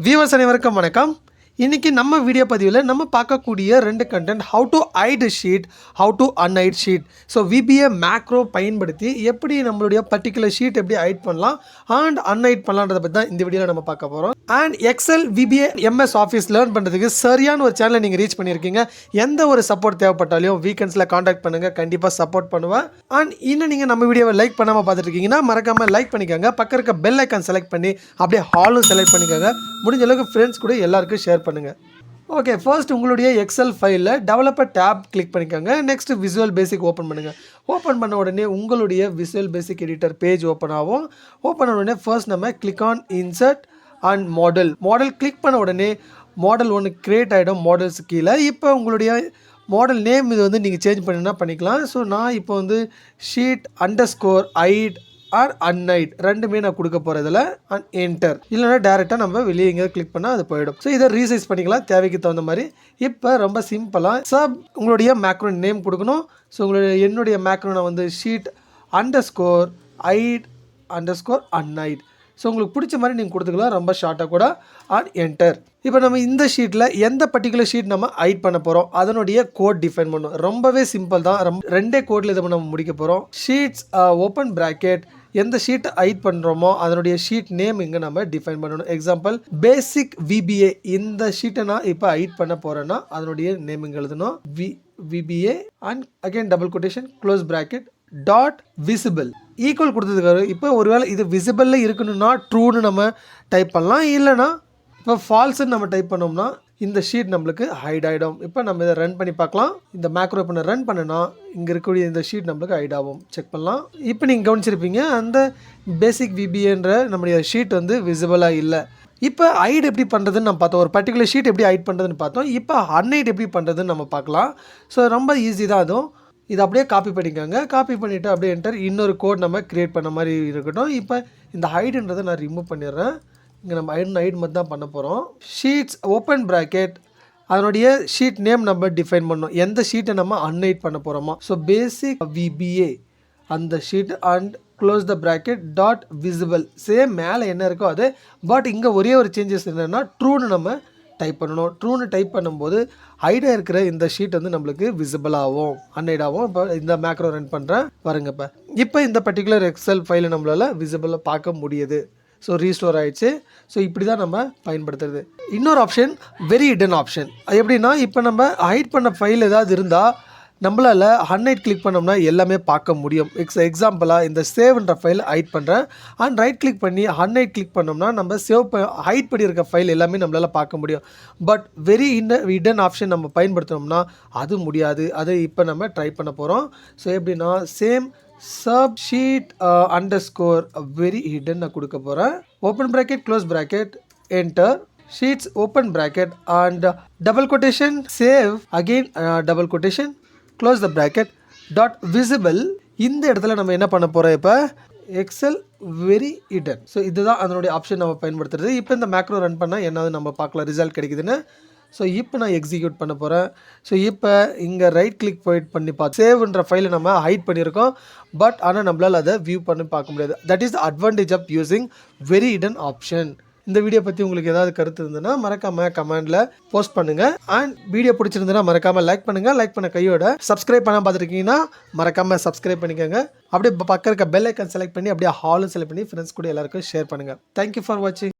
Viewers அனைவருக்கும் வணக்கம். இன்னைக்கு நம்ம வீடியோ பதிவில் நம்ம பார்க்கக்கூடிய ரெண்டு content, how to hide sheet, how to unhide sheet. So VBA Macro பயன்படுத்தி எப்படி நம்மளுடைய பர்டிகுலர் ஷீட் எப்படி ஹைட் பண்ணலாம் அண்ட் unhide பண்ணலான்றதை பற்றி தான் இந்த வீடியோவில் நம்ம பார்க்க போகிறோம். And excel VBA MS office learn பண்ணுறதுக்கு சரியான ஒரு சேனலை நீங்கள் ரீச் பண்ணியிருக்கீங்க. எந்த ஒரு சப்போர்ட் தேவைப்பட்டாலையும் வீக்கெண்ட்ஸில் காண்டாக்ட் பண்ணுங்கள், கண்டிப்பாக சப்போர்ட் பண்ணுவேன். அண்ட் இன்னும் நீங்கள் நம்ம வீடியோவை லைக் பண்ணாமல் பார்த்துட்டு இருக்கீங்கன்னா மறக்காமல் லைக் பண்ணிக்கோங்க. பக்கம் இருக்க பெல் ஐக்கான் செலக்ட் பண்ணி அப்படியே ஹாலும் செலக்ட் பண்ணிக்கோங்க. முடிஞ்ச அளவுக்கு ஃப்ரெண்ட்ஸ் கூட எல்லாருக்கும் ஷேர் பண்ணுங்கள். ஓகே, ஃபர்ஸ்ட் உங்களுடைய எக்ஸல் ஃபைலில் டெவலப்பர் டேப் கிளிக் பண்ணிக்கோங்க. நெக்ஸ்ட் விசுவல் பேசிக் ஓப்பன் பண்ணுங்கள். ஓப்பன் பண்ண உடனே உங்களுடைய விசுவல் பேசிக் எடிட்டர் பேஜ் ஓப்பன் ஆகும். ஓப்பன் பண்ண உடனே ஃபர்ஸ்ட் நம்ம click on insert and model click பண்ண உடனே மாடல் ஒன்று க்ரியேட் ஆகிடும் மாடல்ஸ் கீழே. இப்போ உங்களுடைய மாடல் நேம் இது வந்து நீங்கள் சேஞ்ச் பண்ணினா பண்ணிக்கலாம். ஸோ நான் இப்போ வந்து ஷீட் _hide ஆர் unhide ரெண்டுமே நான் கொடுக்க போகிறதில்ல. அண்ட் என்டர் இல்லைனா டேரெக்டாக நம்ம வெளியே எங்கேயாவது கிளிக் பண்ணால் அது போயிடும். ஸோ இதை ரீசைஸ் பண்ணிக்கலாம் தேவைக்கு தகுந்த மாதிரி. இப்போ ரொம்ப சிம்பிளாக உங்களுடைய மேக்ரோ நேம் கொடுக்கணும். ஸோ என்னுடைய மேக்ரோ நான் வந்து ஷீட் _hide _unhide. ஸோ உங்களுக்கு பிடிச்ச மாதிரி நீங்கள் கொடுத்துக்கலாம், ரொம்ப ஷார்ட்டாக கூட. And enter. இப்போ நம்ம இந்த ஷீட்டில் எந்த பர்டிகுலர் ஷீட் நம்ம ஹைட் பண்ண போகிறோம் அதனுடைய கோட் டிஃபைன் பண்ணணும். ரொம்பவே சிம்பிள் தான். ரெண்டே கோடில் இதை நம்ம முடிக்க போகிறோம். ஷீட்ஸ் ஓப்பன் ப்ராக்கெட் எந்த ஷீட் ஹைட் பண்ணுறோமோ அதனுடைய ஷீட் நேம் இங்கே நம்ம டிஃபைன் பண்ணணும். எக்ஸாம்பிள் பேசிக் VBA இந்த ஷீட்டை நான் இப்போ ஹைட் பண்ண போகிறேன்னா அதனுடைய நேம் இங்கே எழுதணும். VBA and again double quotation close bracket dot visible equal கொடுத்ததுக்காக இப்போ ஒருவேளை இது விசிபிளில் இருக்கணும்னா ட்ரூன்னு நம்ம டைப் பண்ணலாம். இல்லைனா இப்போ ஃபால்ஸுன்னு நம்ம டைப் பண்ணோம்னா இந்த ஷீட் நம்மளுக்கு ஹைட் ஆகிடும். இப்போ நம்ம இதை ரன் பண்ணி பார்க்கலாம். இந்த மேக்ரோ இப்போ நான் ரன் பண்ணனா இங்கே இருக்கக்கூடிய இந்த ஷீட் நம்மளுக்கு ஹைட் ஆகும். செக் பண்ணலாம். இப்போ நீங்கள் கவனிச்சிருப்பீங்க அந்த பேசிக் VBAன்ற நம்முடைய ஷீட் வந்து விசிபிளாக இல்லை. இப்போ ஹைட் எப்படி பண்ணுறதுன்னு நம்ம பார்த்தோம். ஒரு பர்டிகுலர் ஷீட் எப்படி ஹைட் பண்ணுறதுன்னு பார்த்தோம். இப்போ unhide எப்படி பண்ணுறதுன்னு நம்ம பார்க்கலாம். ஸோ ரொம்ப ஈஸி தான் அதுவும். இதை அப்படியே காப்பி பண்ணிக்கோங்க. காப்பி பண்ணிவிட்டு அப்படியே என்டர். இன்னொரு கோட் நம்ம க்ரியேட் பண்ண மாதிரி இருக்கட்டும். இப்போ இந்த ஹைடுன்றதை நான் ரிமூவ் பண்ணிடுறேன். இங்கே நம்ம ஹைட் மட்டும் தான் பண்ண போகிறோம். ஷீட்ஸ் ஓப்பன் ப்ராக்கெட் அதனுடைய ஷீட் நேம் நம்ம டிஃபைன் பண்ணோம். எந்த ஷீட்டை நம்ம unhide பண்ண போகிறோமா. ஸோ பேசிக் VBA அந்த sheet and close the bracket dot visible same மேலே என்ன இருக்கோ அது. பட் இங்கே ஒரே ஒரு சேஞ்சஸ் என்னென்னா ட்ரூன்னு நம்ம டைப் பண்ணணும். ட்ரூன்னு டைப் பண்ணும்போது ஹைடாக இருக்கிற இந்த ஷீட் வந்து நம்மளுக்கு விசிபிள் ஆகும், unhide ஆகும். இப்போ இந்த மேக்ரோ ரன் பண்ணுறேன் பாருங்க. இப்போ இந்த பர்டிகுலர் எக்ஸல் ஃபைலை நம்மளால் விசிபிளாக பார்க்க முடியுது. ஸோ ரீஸ்டோர் ஆகிடுச்சு. ஸோ இப்படி தான் நம்ம பயன்படுத்துறது. இன்னொரு ஆப்ஷன் வெரி ஹிடன் ஆப்ஷன். அது எப்படின்னா இப்போ நம்ம ஹைட் பண்ண ஃபைல் ஏதாவது இருந்தால் நம்மளால் unhide கிளிக் பண்ணோம்னா எல்லாமே பார்க்க முடியும். எக்ஸாம்பிளாக இந்த சேவ்ன்ற ஃபைல் ஹைட் பண்ணுறேன் அண்ட் ரைட் கிளிக் பண்ணி unhide கிளிக் பண்ணோம்னா நம்ம ஹைட் பண்ணியிருக்க ஃபைல் எல்லாமே நம்மளால் பார்க்க முடியும். பட் வெரி ஹிடன் ஆப்ஷன் நம்ம பயன்படுத்தினோம்னா அது முடியாது. அதை இப்போ நம்ம ட்ரை பண்ண போகிறோம். ஸோ எப்படின்னா same sub sheet _very hidden நான் கொடுக்க போகிறேன். Open bracket close bracket enter. Sheets open bracket and double quotation save again double quotation close the bracket dot visible. இந்த இடத்துல நம்ம என்ன பண்ண போகிறோம் இப்போ எக்ஸல் வெரி ஹிடன். ஸோ இதுதான் அதனுடைய ஆப்ஷன் நம்ம பயன்படுத்துறது. இப்போ இந்த மேக்ரோ ரன் பண்ணால் என்னது நம்ம பார்க்கலாம் ரிசல்ட் கிடைக்குதுன்னு. ஸோ இப்போ நான் எக்ஸிக்யூட் பண்ண போகிறேன். ஸோ இப்போ இங்கே ரைட் கிளிக் பண்ணி பார்த்து சேவ்ன்ற ஃபைலை நம்ம ஹைட் பண்ணியிருக்கோம். பட் ஆனால் நம்மளால் அதை வியூ பண்ணி பார்க்க முடியாது. That is the advantage of using very hidden option. இந்த வீடியோ பற்றி உங்களுக்கு ஏதாவது கருத்து இருந்ததுன்னா மறக்காமல் கமெண்டில் போஸ்ட் பண்ணுங்கள். அண்ட் வீடியோ பிடிச்சிருந்ததுன்னா மறக்காமல் லைக் பண்ணுங்கள். லைக் பண்ண கையோட சப்ஸ்கிரைப் பண்ண பார்த்துருக்கீங்கன்னா மறக்காமல் சப்ஸ்கிரைப் பண்ணிக்கோங்க. அப்படியே பக்கம் இருக்க பெல் ஐக்கன் செலக்ட் பண்ணி அப்படியே ஹாலும் செலக்ட் பண்ணி ஃப்ரெண்ட்ஸ் கூட எல்லாருக்கும் ஷேர் பண்ணுங்கள். தேங்க்யூ ஃபார் வாட்சிங்.